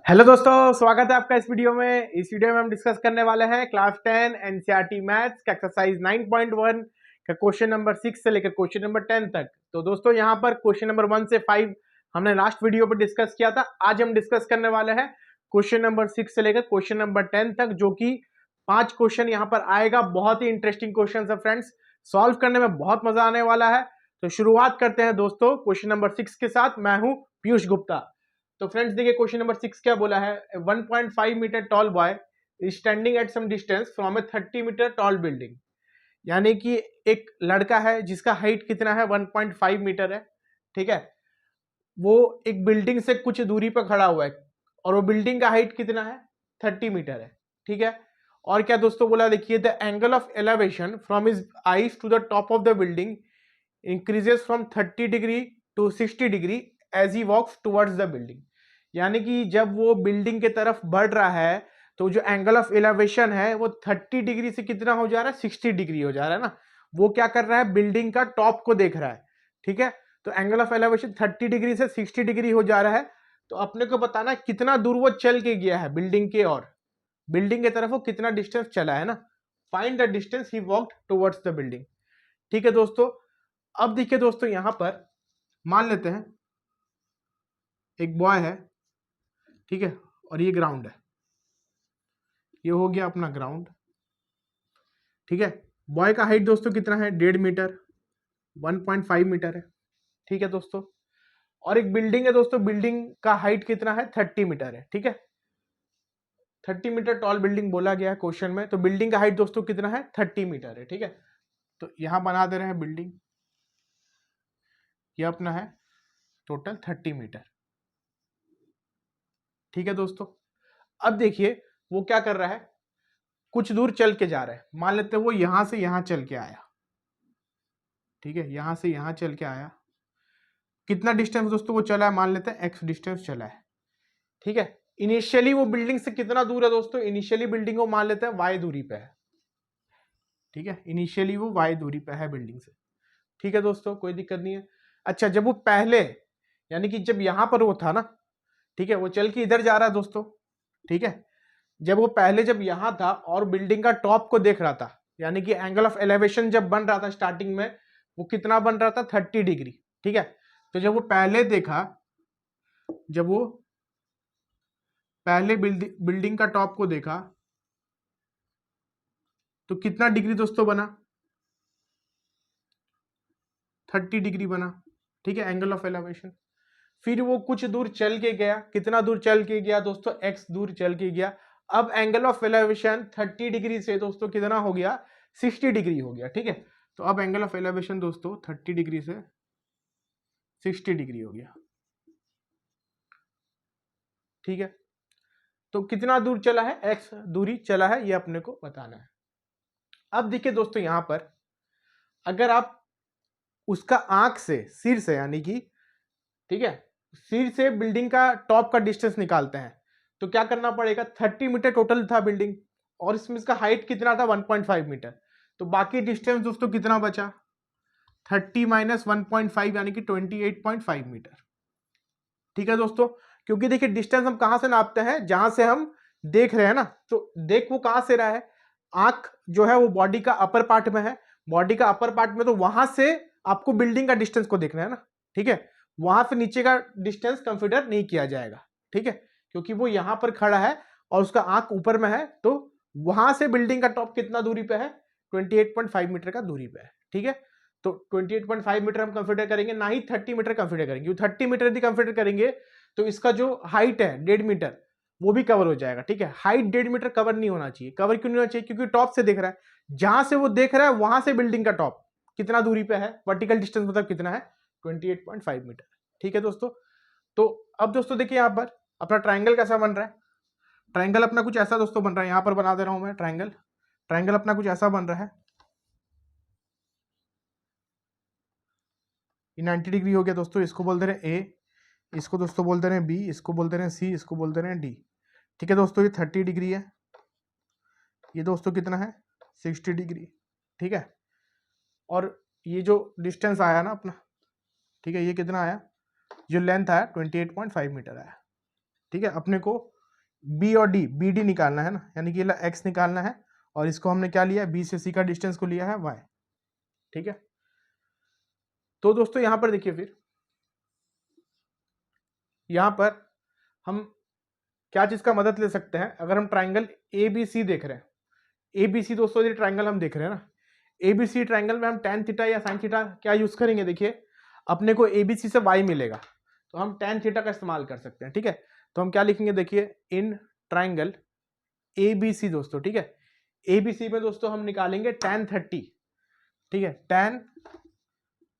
Hello दोस्तों, स्वागत है आपका इस वीडियो में। इस वीडियो में हम डिस्कस करने वाले हैं क्लास 10 एनसीईआरटी मैथ्स का एक्सरसाइज 9.1 का क्वेश्चन नंबर 6 से लेकर क्वेश्चन नंबर 10 तक। तो दोस्तों यहाँ पर क्वेश्चन नंबर 1 से 5 हमने लास्ट वीडियो पर डिस्कस किया था। आज हम डिस्कस करने वाले हैं क्वेश्चन नंबर 6 से लेकर क्वेश्चन नंबर 10 तक, जो कि 5 क्वेश्चन यहाँ पर आएगा। बहुत ही इंटरेस्टिंग क्वेश्चन है फ्रेंड्स, सॉल्व करने में बहुत मजा आने वाला है। तो शुरुआत करते हैं दोस्तों क्वेश्चन नंबर 6 के साथ। मैं हूं पीयूष गुप्ता। तो फ्रेंड्स देखिए क्वेश्चन नंबर 6 क्या बोला है। 1.5 meter tall boy standing at some distance from a 30 meter tall building. यानी कि एक लड़का है जिसका हाइट कितना है, 1.5 मीटर है। ठीक है, वो एक बिल्डिंग से कुछ दूरी पर खड़ा हुआ है और वो बिल्डिंग का हाइट कितना है, 30 मीटर है। ठीक है, और क्या दोस्तों बोला, देखिए the angle of elevation from his eyes to the top of the building increases from 30 degree to 60 degree as he walks towards the building. यानी कि जब वो बिल्डिंग के तरफ बढ़ रहा है तो जो एंगल ऑफ एलिवेशन है वो 30 डिग्री से कितना हो जा रहा है, 60 डिग्री हो जा रहा है ना। वो क्या कर रहा है, बिल्डिंग का टॉप को देख रहा है। ठीक है, तो एंगल ऑफ एलिवेशन 30 डिग्री से 60 डिग्री हो जा रहा है। तो अपने को बताना है कितना दूर वो चल के गया है बिल्डिंग के, और बिल्डिंग के तरफ वो कितना डिस्टेंस चला है ना। Find the distance he walked towards the building. ठीक है दोस्तों, अब देखिए दोस्तों यहां पर मान लेते हैं एक बॉय है, ठीक है, और ये ग्राउंड है। ये हो गया अपना ग्राउंड। ठीक है, बॉय का हाइट दोस्तों कितना है, 1.5 मीटर, 1.5 मीटर है। ठीक है दोस्तों, और एक बिल्डिंग है दोस्तों, बिल्डिंग का हाइट कितना है, 30 मीटर है। ठीक है, 30 मीटर टॉल बिल्डिंग बोला गया है क्वेश्चन में, तो बिल्डिंग का हाइट दोस्तों कितना है, 30 मीटर है। ठीक है, तो यहां बना दे रहे हैं बिल्डिंग, ये अपना है टोटल 30 मीटर। ठीक है दोस्तों, अब देखिए वो क्या कर रहा है, कुछ दूर चल के जा रहा है। मान लेते हैं वो यहां से यहां चल के आया। ठीक है, यहां से यहां चल के आया। कितना डिस्टेंस दोस्तों वो चला है, मान लेते हैं एक्स डिस्टेंस चला है। ठीक है, इनिशियली वो बिल्डिंग से कितना दूर है दोस्तों, इनिशियली बिल्डिंग को मान लेते हैं वाई दूरी पे है। ठीक है, इनिशियली वो वाई दूरी पे है बिल्डिंग से। ठीक है दोस्तों, कोई दिक्कत नहीं है। अच्छा, जब वो पहले यानी कि जब यहां पर वो था ना, ठीक है, वो चल के इधर जा रहा है दोस्तों। ठीक है, जब वो पहले जब यहां था और बिल्डिंग का टॉप को देख रहा था, यानी कि एंगल ऑफ एलिवेशन जब बन रहा था स्टार्टिंग में, वो कितना बन रहा था, 30 डिग्री। ठीक है, तो जब वो पहले देखा, जब वो पहले बिल्डिंग का टॉप को देखा तो कितना डिग्री दोस्तों बना, 30 डिग्री बना। ठीक है, एंगल ऑफ एलिवेशन। फिर वो कुछ दूर चल के गया, कितना दूर चल के गया दोस्तों, एक्स दूर चल के गया। अब एंगल ऑफ एलिवेशन 30 डिग्री से दोस्तों कितना हो गया, 60 डिग्री हो गया। ठीक है, तो अब एंगल ऑफ एलिवेशन दोस्तों 30 डिग्री से 60 डिग्री हो गया। ठीक है, तो कितना दूर चला है, एक्स दूरी चला है, ये अपने को बताना है। अब देखिए दोस्तों यहां पर अगर आप उसका आंख से, सिर से, यानी कि ठीक है, सिर से बिल्डिंग का टॉप का डिस्टेंस निकालते हैं, तो क्या करना पड़ेगा, 30 मीटर टोटल था बिल्डिंग, और इसमें इसका हाइट कितना था, 1.5 मीटर। तो बाकी डिस्टेंस दोस्तों कितना बचा, 30 माइनस 1.5 यानी कि 28.5 मीटर। ठीक है दोस्तों, क्योंकि देखिए डिस्टेंस हम कहां से नापते हैं, जहां से हम देख रहे हैं ना। तो देख वो कहां से रहा है, आंख जो है वो बॉडी का अपर पार्ट में है, बॉडी का अपर पार्ट में, तो वहां से आपको बिल्डिंग का डिस्टेंस को देखना है ना। ठीक है, वहां से नीचे का डिस्टेंस कंसिडर नहीं किया जाएगा। ठीक है, क्योंकि वो यहां पर खड़ा है और उसका आंख ऊपर में है, तो वहां से बिल्डिंग का टॉप कितना दूरी पे है, 28.5 मीटर का दूरी पे है। ठीक है, तो 28.5 मीटर हम कंसिडर करेंगे, ना ही 30 मीटर कंसिडर करेंगे। 30 मीटर यदि कंसिडर करेंगे तो इसका जो हाइट है 1.5 मीटर वो भी कवर हो जाएगा। ठीक है, हाइट 1.5 मीटर कवर नहीं होना चाहिए। कवर क्यों नहीं होना चाहिए, क्योंकि टॉप से देख रहा है, जहां से वो देख रहा है वहां से बिल्डिंग का टॉप कितना दूरी पे है, वर्टिकल डिस्टेंस मतलब कितना है, 28.5 मीटर। ठीक है दोस्तों, तो अब दोस्तों देखिए यहां पर अपना ट्राइंगल कैसा बन रहा है। ट्राइंगल अपना कुछ ऐसा दोस्तों बन रहा है, यहां पर बना दे रहा हूं मैं ट्राइंगल। ट्राइंगल अपना कुछ ऐसा बन रहा है, 90 डिग्री हो गया दोस्तों। इसको बोल दे रहे हैं ए, इसको दोस्तों बोल दे रहे हैं बी, इसको बोल दे रहे हैं सी, इसको बोल दे रहे हैं डी। ठीक है दोस्तों, ये 30 डिग्री है, ये दोस्तों कितना है, 60 डिग्री। ठीक है, और ये जो डिस्टेंस आया ना अपना, ठीक है, ये कितना आया, जो लेंथ आया 28.5 मीटर आया। ठीक है, अपने को बी और डी, बी डी निकालना है ना, यानी कि ये एक्स निकालना है, और इसको हमने क्या लिया, बी से सी का डिस्टेंस को लिया है वाई। ठीक है, तो दोस्तों यहां पर देखिए, फिर यहां पर हम क्या चीज का मदद ले सकते हैं, अगर हम ट्राइंगल ए बी सी देख रहे हैं, ए बी सी दोस्तों ये ट्राइंगल हम देख रहे हैं ना, ए बी सी ट्राइंगल में हम tan थीटा या sin थीटा क्या यूज करेंगे, देखिए अपने को ए बी सी से y मिलेगा, तो हम tan थीटा का इस्तेमाल कर सकते हैं। ठीक है, तो हम क्या लिखेंगे, देखिए इन ट्राइंगल ए बी सी दोस्तों, ठीक है, ए बी सी में दोस्तों हम निकालेंगे tan 30, ठीक है, tan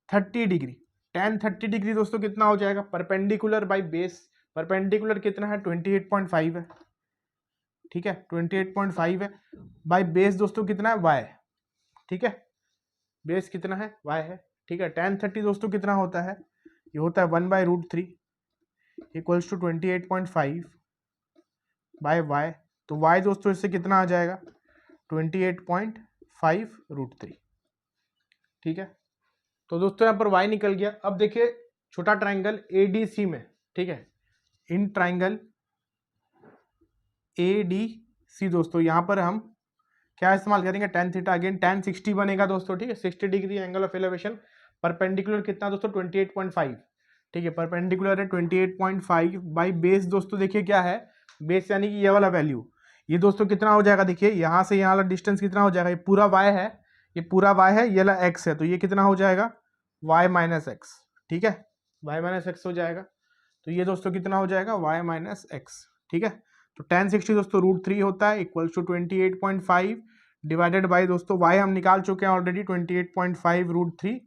30 डिग्री, tan 30 डिग्री दोस्तों कितना हो जाएगा, परपेंडिकुलर बाई बेस, परपेंडिकुलर कितना है 28.5 है, ठीक है 28.5 है, बाई बेस दोस्तों कितना है y, ठीक है, बेस कितना है y है, ठीक है, tan 30 दोस्तों कितना होता है, ये होता है 1/√3 इक्वल्स टू 28.5 बाय y, तो y दोस्तों इससे कितना आ जाएगा 28.5√3। ठीक है, तो दोस्तों यहाँ पर y निकल गया। अब देखिए छोटा ट्राइंगल ADC में, ठीक है, इन ट्राइंगल ADC दोस्तों यहाँ पर हम क्या इस्तेमाल करेंगे, tan थीटा, अगेन tan 60 बनेगा दोस्तों, ठीक है, 60 degree angle of elevation, perpendicular कितना दोस्तों 28.5, ठीक है, परपेंडिकुलर है 28.5 बाई बेस दोस्तों, देखिए क्या है बेस, यानी कि ये वाला वैल्यू, ये दोस्तों कितना हो जाएगा, देखिए यहाँ से यहाँ वाला डिस्टेंस कितना हो जाएगा, ये पूरा y है, ये पूरा y है, ये वाला x है, तो ये कितना हो जाएगा y माइनस एक्स, ठीक है, y माइनस एक्स हो जाएगा, तो ये दोस्तों कितना हो जाएगा y माइनस एक्स। ठीक है, तो tan 60 दोस्तों √3 होता है इक्वल्स टू 28.5 डिवाइडेड बाई दोस्तों y हम निकाल चुके हैं ऑलरेडी 28.5 √3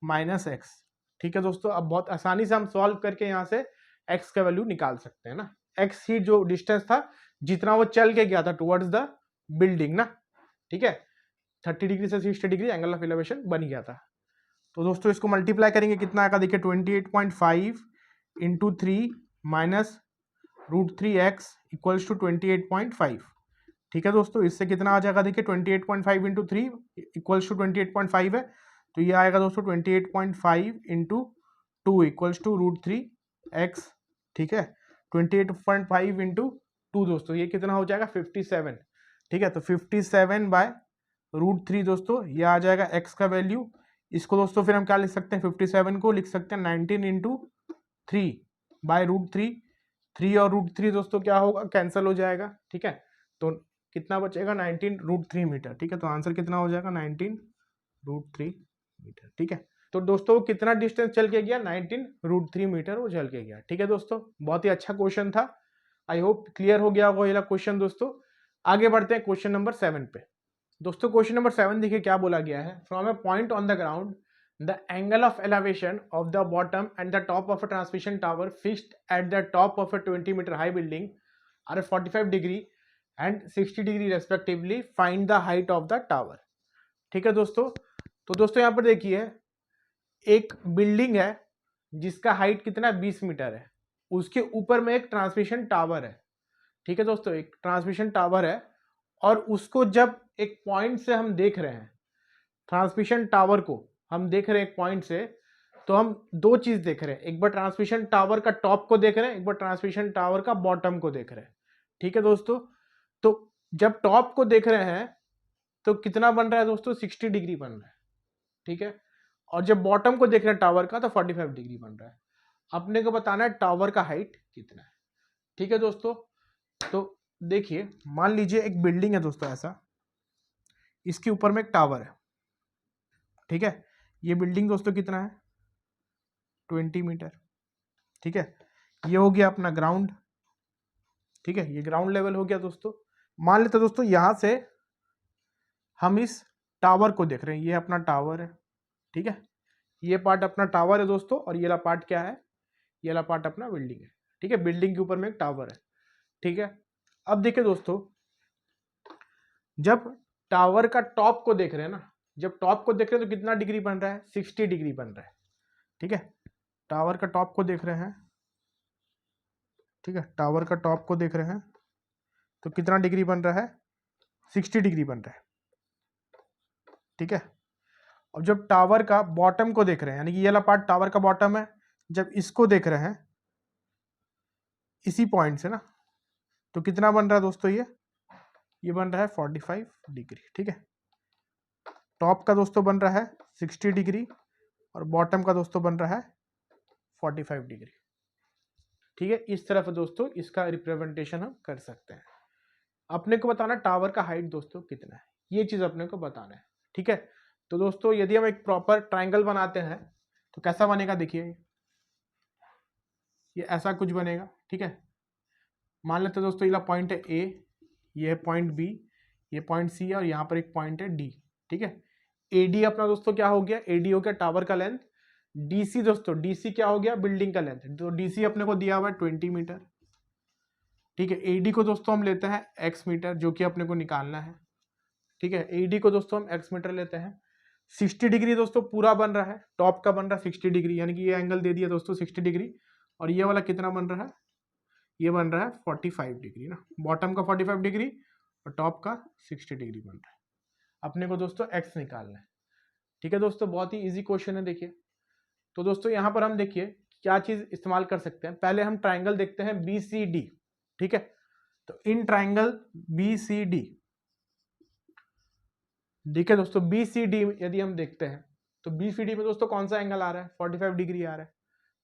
माइनस एक्स। ठीक है दोस्तों, अब बहुत आसानी से हम सॉल्व करके यहाँ से x का वैल्यू निकाल सकते हैं ना, x ही जो डिस्टेंस था जितना वो चल के गया था टुवर्ड्स द बिल्डिंग ना, ठीक है, 30 डिग्री से 60 डिग्री एंगल ऑफ एलिवेशन बन गया था। तो दोस्तों इसको मल्टीप्लाई करेंगे कितना आएगा, देखिए 28.5 into 3 minus √3x equals to 28.5। ठीक है दोस्तों, इससे कितना आ जाएगा, देखिए 28.5 इंटू 3 इक्वल्स टू 28.5 है, तो ये आएगा दोस्तों 28.5 इंटू 2 इक्वल्स टू √3x। ठीक है, 28.5 इंटू 2 दोस्तों ये कितना हो जाएगा 57। ठीक है, तो 57 बाय √3 दोस्तों ये आ जाएगा x का वैल्यू। इसको दोस्तों फिर हम क्या लिख सकते हैं, 57 को लिख सकते हैं 19 इंटू 3 बाय √3, 3 और √3 दोस्तों क्या होगा, कैंसिल हो जाएगा। ठीक है, तो कितना बचेगा 19 √3 मीटर। ठीक है, तो आंसर कितना हो जाएगा 19 √3 मीटर। ठीक है, तो दोस्तों कितना डिस्टेंस चल के गया, 19 √3 मीटर वो चल के गया। ठीक है दोस्तों, बहुत ही अच्छा क्वेश्चन था, आई होप क्लियर हो गया होगा ये क्वेश्चन। दोस्तों आगे बढ़ते हैं क्वेश्चन नंबर 7 पे। दोस्तों क्वेश्चन नंबर 7 देखिए क्या बोला गया है, from a point on the ground the angle of elevation of the bottom and the top of a transmission tower fixed at the top of a 20-meter high building are 45 degree and 60 degree respectively, find the height of the tower। ठीक है दोस्तों, तो दोस्तों यहाँ पर देखिए एक building है जिसका हाइट कितना 20 मीटर है, उसके ऊपर में एक ट्रांसमिशन टावर है। ठीक है दोस्तों, एक ट्रांसमिशन टावर है, और उसको जब एक पॉइंट से हम देख रहे हैं, ट्रांसमिशन टावर को हम देख रहे हैं एक पॉइंट से, तो हम दो चीज देख रहे हैं, एक बार ट्रांसमिशन टावर का टॉप को देख रहे हैं, एक बार ट्रांसमिशन टावर का बॉटम को देख रहे हैं। ठीक है दोस्तों, तो जब टॉप को देख रहे हैं तो कितना बन रहा है दोस्तों 60 डिग्री बन रहा है। ठीक है, और जब बॉटम को देख रहे हैं टावर का तो 45 डिग्री बन रहा है। अपने को बताना है टावर का हाइट कितना है। ठीक है दोस्तों, तो देखिए मान लीजिए एक बिल्डिंग है दोस्तों ऐसा, इसके ऊपर में एक टावर है। ठीक है, ये बिल्डिंग दोस्तों कितना है 20 मीटर। ठीक है, ये हो गया अपना ग्राउंड। ठीक है, ये ग्राउंड लेवल हो गया दोस्तों। मान लेते दोस्तों यहां से हम इस टावर को देख रहे हैं, ये अपना टावर है। ठीक है, ये पार्ट अपना टावर है दोस्तों, और ये वाला पार्ट क्या है, ये वाला पार्ट अपना बिल्डिंग है। ठीक है, बिल्डिंग के ऊपर में एक टावर है। ठीक है, अब देखिए दोस्तों जब टावर का टॉप को देख रहे हैं ना, जब टॉप को देख रहे हैं तो कितना डिग्री बन रहा है 60 डिग्री बन रहा है। ठीक है, टावर का टॉप को देख रहे हैं। ठीक है, टावर का टॉप को देख रहे हैं तो कितना डिग्री बन रहा है 60 डिग्री बन रहा है। ठीक है, अब जब टावर का बॉटम को देख रहे हैं, यानी कि ये वाला पार्ट टावर का बॉटम है, जब इसको देख रहे हैं, इसी पॉइंट से ना, तो कितना बन रहा है दोस्तों, ये बन रहा है 45 डिग्री। ठीक है, टॉप का दोस्तों बन रहा है 60 डिग्री और बॉटम का दोस्तों बन रहा है 45 डिग्री। ठीक है, इस तरफ दोस्तों इसका रिप्रेजेंटेशन हम कर सकते हैं। अपने को बताना टावर का हाइट दोस्तों कितना है, ये चीज अपने को बताना है। ठीक है, तो दोस्तों यदि हम एक प्रॉपर ट्राइंगल बनाते हैं तो कैसा बनेगा, देखिए ये ऐसा कुछ बनेगा। ठीक है, मान लेते हैं दोस्तों ये पॉइंट है ए, ये है पॉइंट बी, ये पॉइंट सी है और यहाँ पर एक पॉइंट है डी। ठीक है, एडी अपना दोस्तों क्या हो गया, एडी हो गया टावर का लेंथ। डीसी दोस्तों, डीसी क्या हो गया, बिल्डिंग का लेंथ। तो डीसी अपने को दिया हुआ है 20 मीटर। ठीक है, एडी को दोस्तों हम लेते हैं एक्स मीटर, जो कि अपने को निकालना है। ठीक है, एडी को दोस्तों हम एक्स मीटर लेते हैं। 60 डिग्री दोस्तों पूरा बन रहा है, टॉप का बन रहा है 60 डिग्री, यानी कि ये एंगल दे दिया दोस्तों 60 डिग्री। और ये वाला कितना बन रहा है, ये बन रहा है 45 डिग्री ना, बॉटम का 45 डिग्री और टॉप का 60 डिग्री बन रहा है। अपने को दोस्तों एक्स निकालना है। ठीक है दोस्तों, बहुत ही इजी क्वेश्चन है। देखिए तो दोस्तों यहाँ पर हम देखिए क्या चीज इस्तेमाल कर सकते हैं। पहले हम ट्राइंगल देखते हैं BCD। ठीक है, तो इन ट्राइंगल BCD, देखिए दोस्तों BCD यदि हम देखते हैं तो BCD में दोस्तों कौन सा एंगल आ रहा है, 45 डिग्री आ रहा है।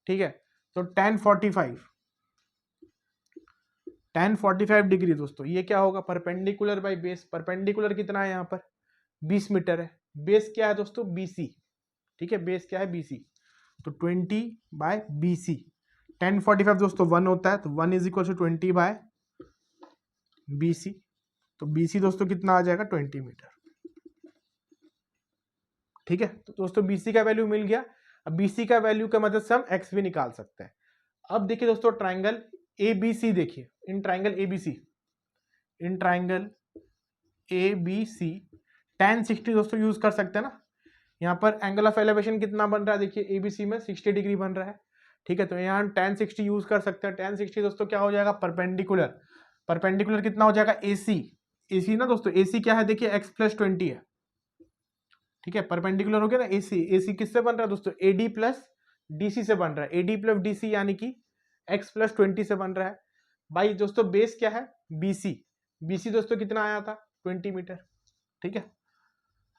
ठीक है, तो tan 45 डिग्री दोस्तों ये क्या होगा, परपेंडिकुलर बाय बेस। परपेंडिकुलर कितना है यहाँ पर 20 मीटर है, बेस क्या है दोस्तों BC। ठीक है, बेस क्या है BC, तो 20 बाय BC। tan 45 दोस्तों 1 होता है, तो 1 is equal to 20 by BC। तो BC दोस्तों कितना आ जाएगा 20 मीटर। ठीक है, तो दोस्तों BC का वैल्यू मिल गया। अब BC का वैल्यू के मदद से हम x भी निकाल सकते हैं। अब देखिए दोस्तों ट्राइंगल ABC, देखिए इन ट्राइंगल ABC tan 60 दोस्तों यूज कर सकते हैं ना। यहाँ पर एंगल ऑफ एलिवेशन कितना बन रहा है, देखिए ABC में 60 डिग्री बन रहा है। ठीक है, तो यहाँ tan 60 यूज कर सकते हैं। tan 60 दोस्तों क्या हो जाएगा, परपेंडिकुलर। परपेंडिकुलर कितना हो जाएगा AC ना दोस्तों, AC क्या है देखिए x + 20 है। ठीक है, परपेंडिकुलर हो गया ना AC किससे बन रहा है दोस्तों, AD + DC से बन रहा है। AD + DC यानी कि x + 20 से बन रहा है। भाई दोस्तों बेस क्या है BC दोस्तों कितना आया था 20 मीटर। ठीक है,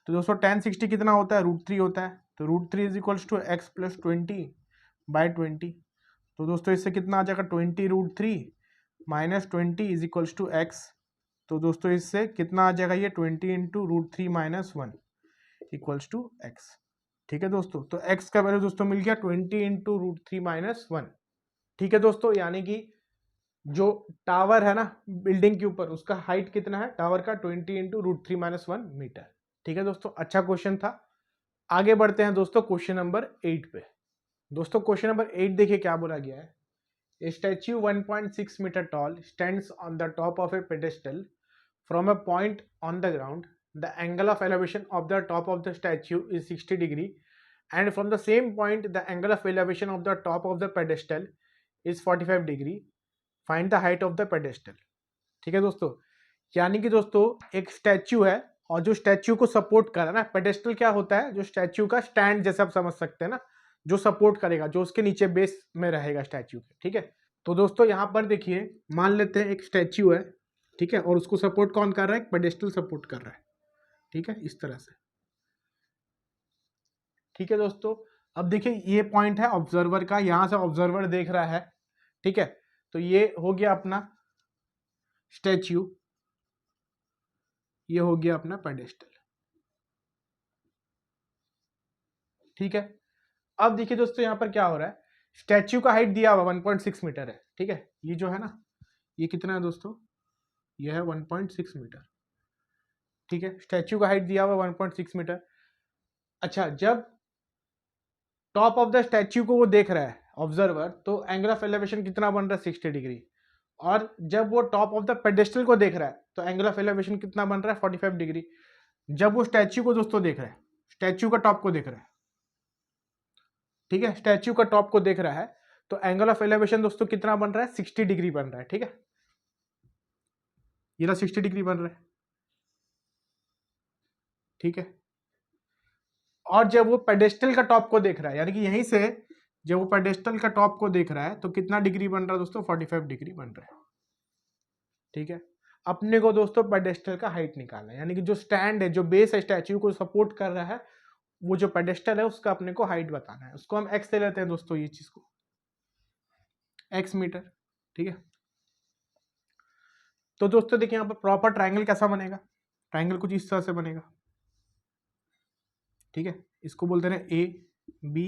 तो दोस्तों tan 60 कितना होता है, √3 होता है। तो √3 is equals to x + 20 by 20। तो दोस्तों इससे कितना आ जाएगा 20 √3 minus 20 is equals to x। तो दोस्तों इससे कितना आ जाएगा, ये 20 इंटू √3 - 1 इक्वल्स टू x। ठीक है दोस्तों, तो x का वैल्यू दोस्तों मिल गया 20 इंटू √3 - 1। ठीक है दोस्तों, यानी कि जो टावर है ना बिल्डिंग के ऊपर, उसका हाइट कितना है टावर का, 20 इंटू √3 - 1 मीटर। ठीक है दोस्तों, अच्छा क्वेश्चन था। आगे बढ़ते हैं दोस्तों क्वेश्चन नंबर 8 पे। दोस्तों क्वेश्चन नंबर 8 देखिए क्या बोला गया है। A statue 1.6 meter tall stands on the top of a pedestal from a point on the ground. The angle of elevation of the top of the statue is 60 degree, and from the same point the angle of elevation of the top of the pedestal is 45 degree. Find the height of the pedestal. ठीक है दोस्तों, यानी कि दोस्तों एक statue है और जो स्टैच्यू को सपोर्ट कर रहा है ना, पेडेस्टल क्या होता है, जो स्टैच्यू का स्टैंड जैसे आप समझ सकते हैं ना, जो सपोर्ट करेगा, जो उसके नीचे बेस में रहेगा स्टैच्यू के। ठीक है, तो दोस्तों यहाँ पर देखिए मान लेते हैं एक स्टैच्यू है। ठीक है, और उसको सपोर्ट कौन कर रहा है, पेडेस्टल सपोर्ट कर रहा है। ठीक है, इस तरह से। ठीक है दोस्तों, अब देखिए ये पॉइंट है ऑब्जर्वर का, यहां से ऑब्जर्वर देख रहा है। ठीक है, तो ये हो गया अपना स्टैच्यू, ये हो गया अपना पेडेस्टल। ठीक है, अब देखिए दोस्तों यहाँ पर क्या हो रहा है, स्टैच्यू का हाइट दिया हुआ 1.6 मीटर है। ठीक है, ये जो है ना, ये कितना है दोस्तों, ये है 1.6 मीटर। ठीक है, स्टैच्यू का हाइट दिया हुआ 1.6 मीटर। अच्छा, जब टॉप ऑफ द स्टैच्यू को वो देख रहा है ऑब्जर्वर, तो एंगल ऑफ एलिवेशन कितना बन रहा है 60 डिग्री। और जब वो टॉप ऑफ द पेडेस्टल को देख रहा है तो एंगल ऑफ एलिवेशन कितना बन रहा है 45 डिग्री। जब वो स्टैच्यू को दोस्तों देख रहा है, स्टैच्यू का टॉप को देख रहा है। ठीक है, स्टैच्यू का टॉप को देख रहा है, तो एंगल ऑफ एलिवेशन दोस्तों कितना बन रहा है 60 डिग्री बन रहा है। ठीक है, ये 60 डिग्री बन रहा है। ठीक है, और जब वो पेडेस्टल का टॉप को देख रहा है, यानी कि यहीं से जब वो पेडेस्टल का टॉप को देख रहा है तो कितना डिग्री बन रहा है दोस्तों, 45 डिग्री बन रहा है। ठीक है, अपने को दोस्तों पेडेस्टल का हाइट निकालना है, यानी कि जो स्टैंड है, जो बेस है स्टैच्यू को सपोर्ट कर रहा है, वो जो पेडेस्टल है उसका अपने को हाइट बताना है। उसको हम एक्स ले लेते हैं दोस्तों, ये चीज को एक्स मीटर। ठीक है, तो दोस्तों देखिए यहाँ पर प्रॉपर ट्राइंगल कैसा बनेगा, ट्राइंगल कुछ इस तरह से बनेगा। ठीक है, इसको बोलते हैं ए बी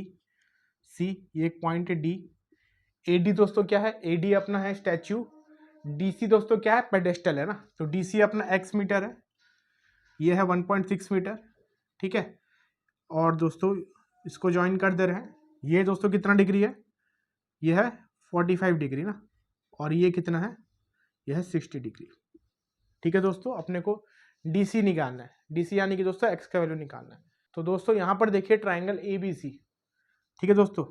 सी, ये एक पॉइंट है डी। ए डी दोस्तों क्या है, ए डी अपना है स्टैच्यू, डी सी दोस्तों क्या है, पेडेस्टल है ना, तो डी सी अपना एक्स मीटर है, ये है 1.6 मीटर। ठीक है, और दोस्तों इसको ज्वाइन कर दे रहे हैं, ये दोस्तों कितना डिग्री है, ये है 45 डिग्री ना, और ये कितना है, ये है 60 डिग्री। ठीक है दोस्तों, अपने को डीसी निकालना है, डीसी यानी कि दोस्तों एक्स का वैल्यू निकालना है। तो दोस्तों यहाँ पर देखिए ट्राइंगल ए बी सी। ठीक है दोस्तों,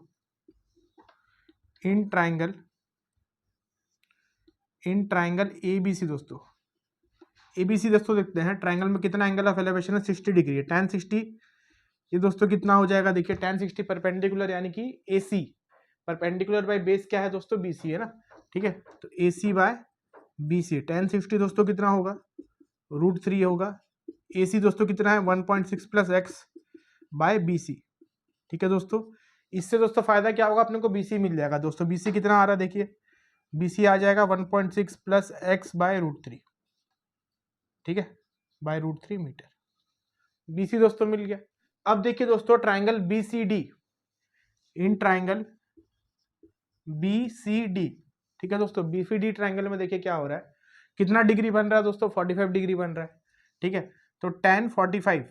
इन ट्राइंगल ए बी सी दोस्तों, ए बी सी दोस्तों देखते हैं ट्राइंगल में कितना एंगल ऑफ एलिवेशन है, 60 डिग्री है, tan 60। ये दोस्तों कितना हो जाएगा, देखिए tan 60 परपेंडिकुलर यानी कि ए सी, परपेंडिकुलर बाय बेस क्या है दोस्तों, बी सी है ना। ठीक है, तो ए C by B C, tan 60 दोस्तों कितना होगा, √3 होगा। ए सी दोस्तों कितना है, 1.6 plus x by B C. ठीक है दोस्तों, इससे दोस्तों फायदा क्या होगा, अपने को बी सी मिल जाएगा दोस्तों। बी सी कितना आ रहा है, देखिए बी सी आ जाएगा 1.6 प्लस एक्स बाय √3। ठीक है, बाय √3 मीटर, बी सी दोस्तों मिल गया। अब देखिए दोस्तों triangle B C D, in triangle B C D. ठीक है दोस्तों, बी सी डी ट्राइंगल में देखिए क्या हो रहा है, कितना डिग्री बन रहा है दोस्तों, 45 डिग्री बन रहा है। ठीक है, तो tan 45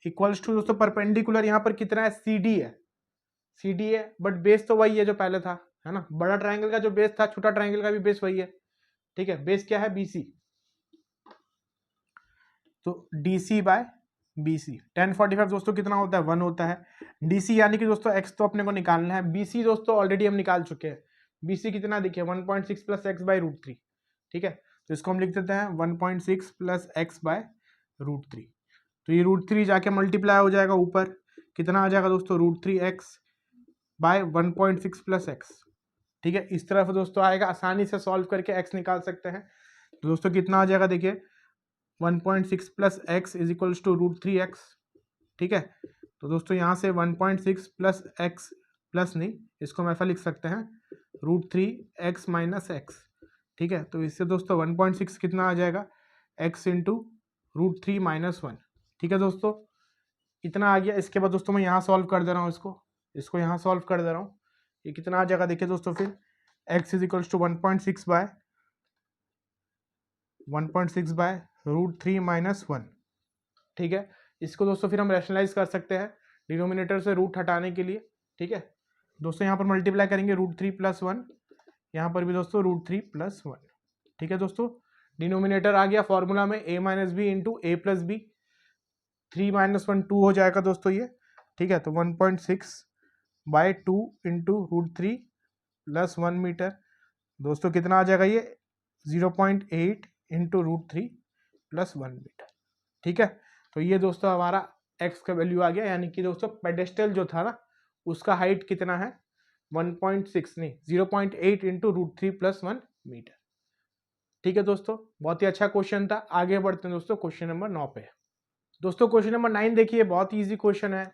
इक्वल्स टू दोस्तों परपेंडिकुलर यहाँ पर कितना है, सी डी है, सी डी है, बट बेस तो वही है जो पहले था, है ना। बड़ा ट्राइंगल का जो बेस था, छोटा ट्राइंगल का भी बेस वही है। ठीक है, बेस क्या है, बी सी, तो D C by B C. tan 45 दोस्तों कितना होता है, 1 होता है। डी सी यानी कि दोस्तों एक्स तो अपने को निकालना है, बी सी दोस्तों ऑलरेडी हम निकाल चुके हैं। बी सी कितना देखिए 1.6 प्लस एक्स बाय √3। ठीक है, तो इसको हम लिख देते हैं 1.6 प्लस एक्स बाय √3। तो ये √3 जाके मल्टीप्लाई हो जाएगा ऊपर, कितना आ जाएगा दोस्तों, √3 एक्स बाय 1.6 प्लस एक्स। ठीक है, इस तरह से दोस्तों आएगा, आसानी से सॉल्व करके एक्स निकाल सकते हैं। तो दोस्तों कितना आ जाएगा, देखिए 1.6 plus x is equals to √3 x. ठीक है, तो दोस्तों यहाँ से 1.6 प्लस एक्स, प्लस नहीं, इसको हम ऐसा लिख सकते हैं √3 एक्स माइनस एक्स। ठीक है, तो इससे दोस्तों 1.6 कितना आ जाएगा, एक्स इंटू √3 माइनस 1। ठीक है दोस्तों, इतना आ गया। इसके बाद दोस्तों मैं यहाँ सॉल्व कर दे रहा हूँ, इसको यहाँ सॉल्व कर दे रहा हूँ, ये कितना आ जाएगा देखिए दोस्तों, फिर x is equals to 1.6 by √3 minus 1। ठीक है, इसको दोस्तों फिर हम रैशनलाइज कर सकते हैं डिनोमिनेटर से रूट हटाने के लिए। ठीक है दोस्तों, यहाँ पर मल्टीप्लाई करेंगे √3 प्लस 1, यहाँ पर भी दोस्तों √3 प्लस 1। ठीक है दोस्तों, डिनोमिनेटर आ गया फॉर्मूला में a minus B into A plus B, 3 minus 1 2 हो जाएगा दोस्तों ये। ठीक है, तो 1.6 बाय 2 इंटू √3 प्लस 1 मीटर, दोस्तों कितना आ जाएगा ये 0.8 इंटू √3 प्लस 1 मीटर। ठीक है, तो ये दोस्तों हमारा x का वैल्यू आ गया, यानी कि दोस्तों पेडेस्टल जो था ना उसका हाइट कितना है, 1.6 नहीं 0.8 इंटू √3 प्लस 1 मीटर। ठीक है दोस्तों, बहुत ही अच्छा क्वेश्चन था। आगे बढ़ते हैं दोस्तों क्वेश्चन नंबर 9 पे। दोस्तों क्वेश्चन नंबर 9 देखिए, बहुत ही इजी क्वेश्चन है।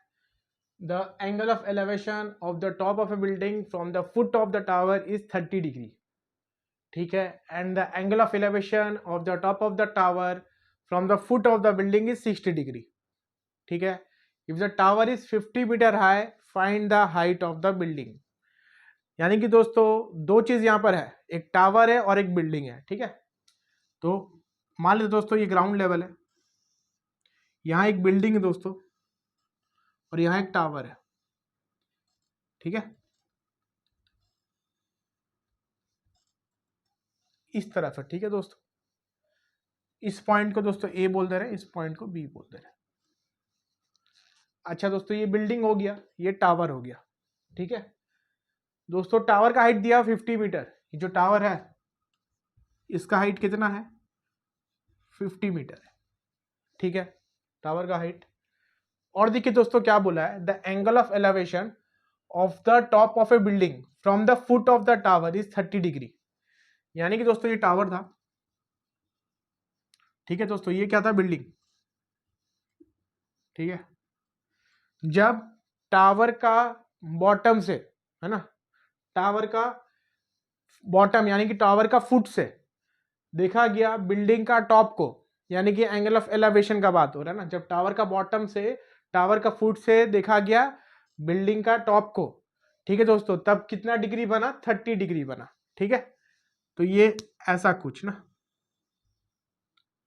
The angle of elevation of the top of a building from the foot of the tower is 30 degree. ठीक है, and the angle of elevation of the top of the tower from the foot of the building is 60 degree. ठीक है, if the tower is 50 meter high find the height of the building. यानी कि दोस्तों दो चीज यहां पर है, एक टावर है और एक बिल्डिंग है। ठीक है, तो मान लीजिए दोस्तों ये ग्राउंड लेवल है, यहां एक बिल्डिंग है दोस्तों और यहां एक टावर है। ठीक है, इस तरह से। ठीक है दोस्तों, इस पॉइंट को दोस्तों ए बोल दे रहे हैं, इस पॉइंट को बी बोल दे रहे हैं। अच्छा दोस्तों, ये बिल्डिंग हो गया, ये टावर हो गया। ठीक है दोस्तों, टावर का हाइट दिया 50 मीटर, ये जो टावर है इसका हाइट कितना है, 50 मीटर है। ठीक है, टावर का हाइट। और देखिए दोस्तों क्या बोला है, the angle of elevation of the top of a building from the foot of the tower is 30 degree. यानी कि दोस्तों ये टावर था, ठीक है दोस्तों, ये क्या था, बिल्डिंग, ठीक है। जब टावर का बॉटम से, है ना, टावर का बॉटम यानी कि टावर का फुट से देखा गया बिल्डिंग का टॉप को, यानी कि एंगल ऑफ एलिवेशन का बात हो रहा है ना, जब टावर का बॉटम से, टावर का फुट से देखा गया बिल्डिंग का टॉप को, ठीक है दोस्तों, तब कितना डिग्री बना, 30 डिग्री बना, ठीक है। तो ये ऐसा कुछ ना,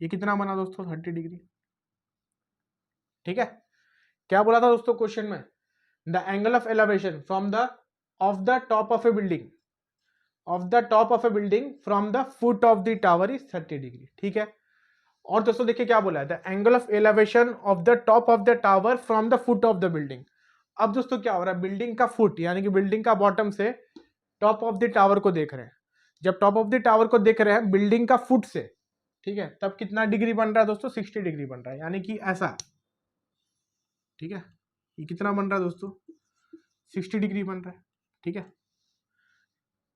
ये कितना बना दोस्तों, 30 डिग्री, ठीक है। क्या बोला था दोस्तों क्वेश्चन में, the angle of elevation from the of the top of a building, of the top of a building from the foot of the tower is 30 degree, ठीक है। और दोस्तों देखिए क्या बोला है, the angle of elevation of the top of the tower from the foot of the building. अब दोस्तों क्या हो रहा है, बिल्डिंग का फुट यानी कि बिल्डिंग का बॉटम से टॉप ऑफ द टावर को देख रहे हैं, जब टॉप ऑफ द टावर को देख रहे हैं बिल्डिंग का फुट से, ठीक है, तब कितना डिग्री बन रहा है दोस्तों, 60 डिग्री बन रहा है, यानी कि ऐसा, ठीक है। ये कितना बन रहा है दोस्तों, 60 डिग्री बन रहा है, ठीक है।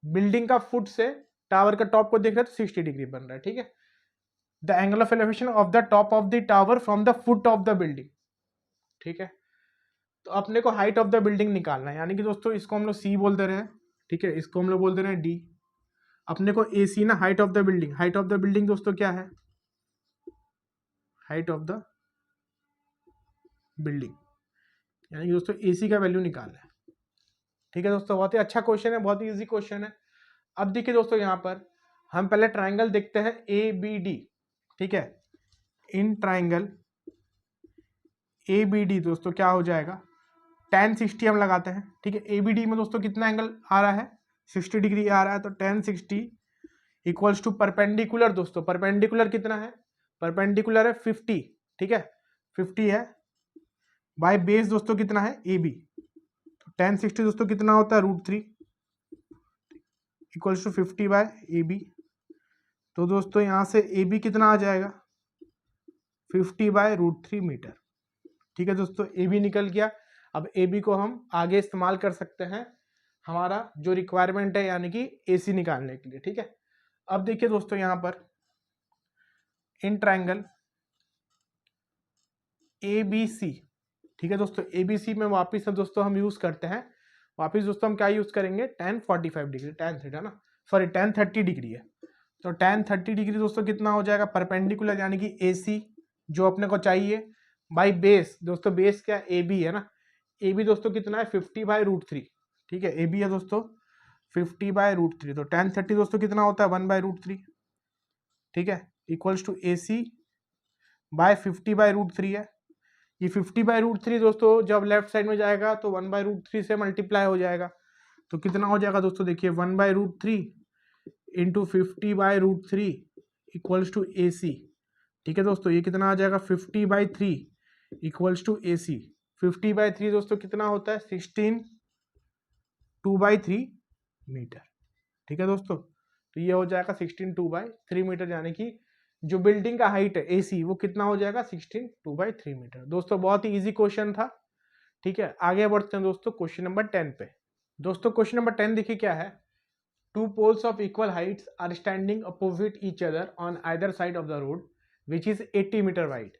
बिल्डिंग का फुट से टावर का टॉप को देख रहे हैं तो 60 डिग्री बन रहा है, ठीक है। The angle of elevation of the top of the tower from the foot of the building, ठीक है। तो अपने को हाइट ऑफ द बिल्डिंग निकालना है, यानी कि दोस्तों इसको हम लोग सी बोल दे रहे हैं, ठीक है, इसको हम लोग बोल दे रहे हैं डी। अपने को ए सी ना, height of the building, height of the building दोस्तों क्या है, हाइट ऑफ द बिल्डिंग, यानी कि दोस्तों ए सी का वैल्यू निकालना है, ठीक है दोस्तों। बहुत ही अच्छा क्वेश्चन है, बहुत ही इजी क्वेश्चन है। अब देखिए दोस्तों यहाँ पर हम पहले ट्राइंगल देखते हैं ए बी डी, ठीक है। In triangle A B D दोस्तों क्या हो जाएगा, tan 60 हम लगाते हैं, ठीक है। ए बी डी में दोस्तों कितना एंगल आ रहा है, 60 डिग्री आ रहा है, तो tan 60 इक्वल्स टू परपेंडिकुलर, दोस्तों परपेंडिकुलर कितना है, परपेंडिकुलर है 50, ठीक है, 50 है, बाय बेस दोस्तों कितना है ए बी, तो tan 60 दोस्तों कितना होता है √3 equals to 50 by A B. तो दोस्तों यहाँ से ए बी कितना आ जाएगा, 50 बाय √3 मीटर, ठीक है दोस्तों। ए बी निकल गया। अब ए बी को हम आगे इस्तेमाल कर सकते हैं हमारा जो रिक्वायरमेंट है, यानी कि ए सी निकालने के लिए, ठीक है। अब देखिए दोस्तों यहाँ पर इन ट्राइंगल ए बी सी, ठीक है दोस्तों, ए बी सी में वापिस दोस्तों हम यूज करते हैं, वापिस दोस्तों हम क्या यूज करेंगे, tan 45 डिग्री, tan थीटा ना, सॉरी tan 30 डिग्री है, तो tan 30 डिग्री दोस्तों कितना हो जाएगा, परपेंडिकुलर यानी कि ए सी जो अपने को चाहिए, बाई बेस, दोस्तों बेस क्या ए बी है ना, ए बी दोस्तों कितना है 50 बाय √3, ठीक है, ए बी है दोस्तों 50 बाय √3, तो tan 30 दोस्तों कितना होता है 1 बाय √3, ठीक है, equals to A C by 50 by √3 है। ये 50 बाय √3 दोस्तों जब लेफ्ट साइड में जाएगा तो 1 बाय √3 से मल्टीप्लाई हो जाएगा, तो कितना हो जाएगा दोस्तों, देखिए 1 by √3 into 50 by √3 equals to A C, ठीक है दोस्तों। ये कितना आ जाएगा 50 by 3 equals to A C, 50 by 3 दोस्तों कितना होता है 16 2/3 मीटर, ठीक है दोस्तों। तो ये हो जाएगा 16 2/3 मीटर, यानी कि जो बिल्डिंग का हाइट है एसी वो कितना हो जाएगा 16 2/3 मीटर। दोस्तों बहुत ही इजी क्वेश्चन था, ठीक है। आगे बढ़ते हैं दोस्तों क्वेश्चन नंबर 10 पे। दोस्तों क्वेश्चन नंबर 10 देखिए क्या है, two poles of equal heights are standing opposite each other on either side of the road which is 80 meter wide.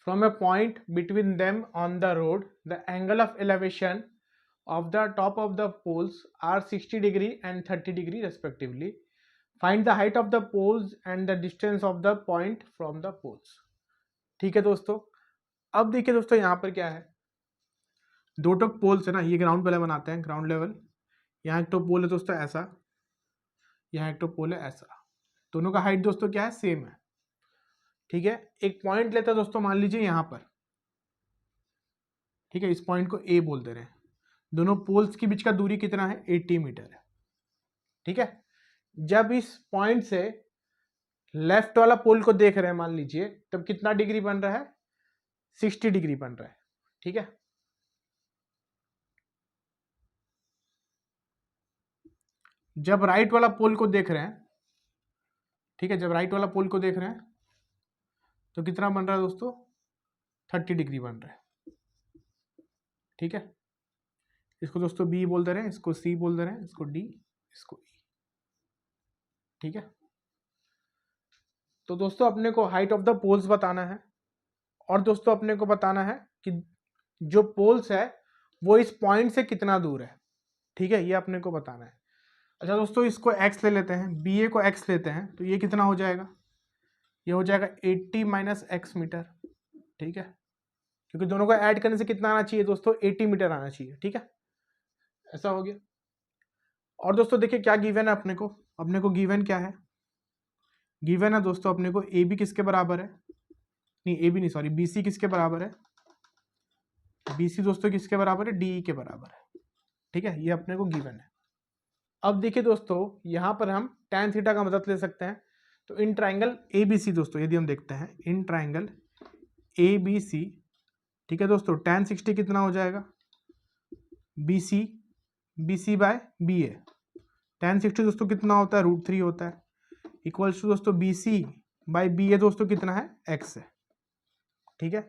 From a point between them on the road, the angle of elevation of the top of the poles are 60 degree and 30 degree respectively. Find the height of the poles and the distance of the point from the poles. ठीक है दोस्तों। अब देखिए दोस्तों यहाँ पर क्या है, दो टोक पोल्स है ना, ये ग्राउंड लेवल बनाते हैं, ग्राउंड लेवल, यहाँ एक टोक पोल है दोस्तों ऐसा, यहाँ एक टोक पोल है ऐसा, दोनों का हाइट दोस्तों क्या है सेम है, ठीक है। एक पॉइंट लेते हैं दोस्तों, मान लीजिए यहां पर, ठीक है, इस पॉइंट को ए बोल दे रहे हैं, दोनों पोल्स के बीच का दूरी कितना है 80 मीटर है, ठीक है। जब इस पॉइंट से लेफ्ट वाला पोल को देख रहे हैं मान लीजिए, तब कितना डिग्री बन रहा है 60 डिग्री बन रहा है, ठीक है। जब राइट वाला पोल को देख रहे हैं, ठीक है, जब राइट वाला पोल को देख रहे हैं तो कितना बन रहा है दोस्तों 30 डिग्री बन रहा है, ठीक है। इसको दोस्तों बी बोल दे रहे हैं, इसको सी बोल दे रहे हैं, इसको डी, इसको ई। ठीक है, तो दोस्तों अपने को हाइट ऑफ द पोल्स बताना है और दोस्तों अपने को बताना है कि जो पोल्स है वो इस पॉइंट से कितना दूर है। ठीक है, ये अपने को बताना है। अच्छा दोस्तों, इसको x ले लेते हैं, बी ए को x लेते हैं, तो ये कितना हो जाएगा, ये हो जाएगा 80 माइनस एक्स मीटर। ठीक है, क्योंकि दोनों को ऐड करने से कितना आना चाहिए दोस्तों, 80 मीटर आना चाहिए। ठीक है, ऐसा हो गया। और दोस्तों देखिए क्या गिवन है अपने को गिवन क्या है, गिवन है दोस्तों अपने को ए बी किसके बराबर है, नहीं ए बी नहीं सॉरी, बी सी किसके बराबर है, बी सी दोस्तों किसके बराबर है, डी ई के बराबर है। ठीक है, ये अपने को गिवन है। अब देखिए दोस्तों यहाँ पर हम tan थीटा का मदद ले सकते हैं। तो इन ट्राइंगल ए बी सी दोस्तों यदि हम देखते हैं इन ट्राइंगल ए बी सी, ठीक है दोस्तों, tan 60 कितना हो जाएगा, B C by B A. tan 60 दोस्तों कितना होता है, √3 होता है, इक्वल्स टू दोस्तों बी सी बाय बी ए दोस्तों कितना है, x है। ठीक है,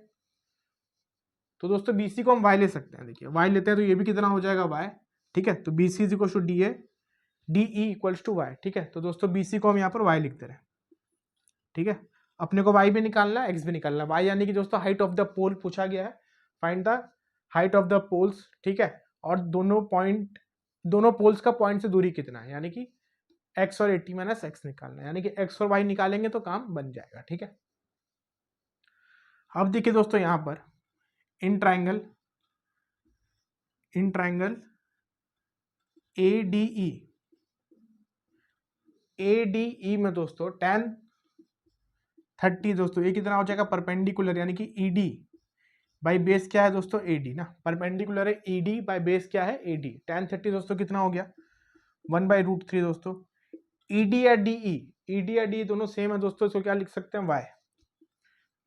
तो दोस्तों बी सी को हम y ले सकते हैं। देखिए y लेते हैं तो ये भी कितना हो जाएगा, y। ठीक है, तो B C is equal to D A D E equals to Y. ठीक है, तो दोस्तों बी सी को हम यहाँ पर y लिखते रहे। ठीक है, अपने को y भी निकालना है, x भी निकालना है। y यानी कि दोस्तों हाइट ऑफ द पोल पूछा गया है, find the height of the poles. ठीक है, और दोनों पोल्स का पॉइंट से दूरी कितना है, यानी कि x और 80 माइनस एक्स निकालना है, यानी कि x और y निकालेंगे तो काम बन जाएगा। ठीक है, अब देखिए दोस्तों यहाँ पर इन ट्राइंगल ए डी ई में दोस्तों tan 30 दोस्तों ये कितना हो जाएगा, परपेंडिकुलर, यानी कि ई डी बाई बेस क्या है दोस्तों, ए डी ना, परपेंडिकुलर है, ई डी बाई बेस क्या है, ए डी। tan 30 दोस्तों कितना हो गया, 1/√3 दोस्तों। ई डी या डी दोनों सेम है दोस्तों, इसको क्या लिख सकते हैं, वाई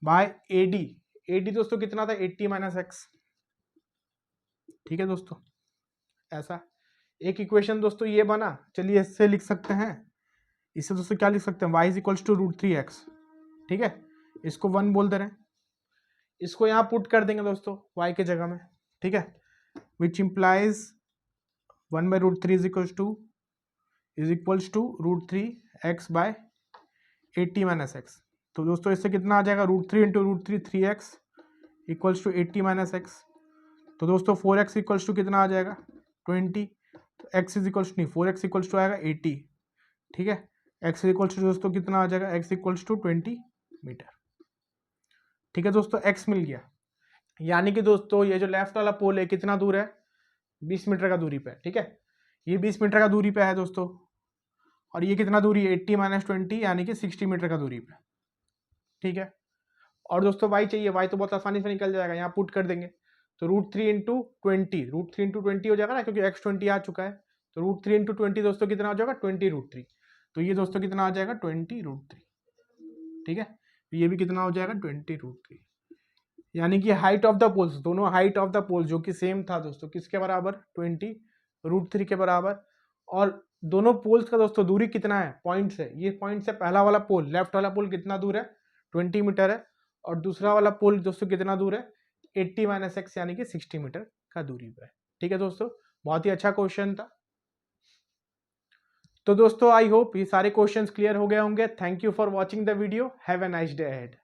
बाय ए डी दोस्तों कितना था, 80 माइनस एक्स। ठीक है दोस्तों, ऐसा एक इक्वेशन दोस्तों ये बना। चलिए इससे लिख सकते हैं, इससे दोस्तों क्या लिख सकते हैं, y is equals to √3x। ठीक है, इसको 1 बोल दे रहे हैं, इसको यहाँ पुट कर देंगे दोस्तों y के जगह में। ठीक है, which implies 1/√3 is equals to √3x by 80 minus x. तो दोस्तों इससे कितना आ जाएगा, √3 into √3 3x equals to 80 minus x. तो दोस्तों 4x इक्वल्स टू कितना आ जाएगा, 20। तो x इज इक्वल्स नहीं, 4x इक्वल्स टू आएगा 80। ठीक है, x इक्वल्स टू दोस्तों कितना आ जाएगा, x इक्वल्स टू 20 मीटर। ठीक है दोस्तों, x मिल गया, यानी कि दोस्तों ये जो लेफ्ट वाला पोल है कितना दूर है, 20 मीटर का दूरी पे है। ठीक है, ये 20 मीटर का दूरी पे है दोस्तों, और ये कितना दूरी है, 80 माइनस 20 यानी कि 60 मीटर का दूरी पे। ठीक है, और दोस्तों y चाहिए, y तो बहुत आसानी से निकल जाएगा, यहाँ पुट कर देंगे। तो √3 इंटू 20 हो जाएगा ना, क्योंकि x 20 आ चुका है। तो √3 इंटू 20 दोस्तों कितना हो जाएगा, 20√3। तो ये दोस्तों कितना आ जाएगा, 20√3। ठीक है, तो ये भी कितना हो जाएगा, 20√3। यानी कि हाइट ऑफ द पोल्स, दोनों हाइट ऑफ द पोल जो कि सेम था दोस्तों, किसके बराबर, 20√3 के बराबर। और दोनों पोल्स का दोस्तों दूरी कितना है, पॉइंट से, ये पॉइंट से पहला वाला पोल, लेफ्ट वाला पोल कितना दूर है, 20 मीटर है, और दूसरा वाला पोल दोस्तों कितना दूर है, 80 माइनस एक्स यानी कि 60 मीटर का दूरी पर है। ठीक है दोस्तों, बहुत ही अच्छा क्वेश्चन था। तो दोस्तों आई होप ये सारे क्वेश्चंस क्लियर हो गए होंगे। Thank you for watching the video, have a nice day ahead.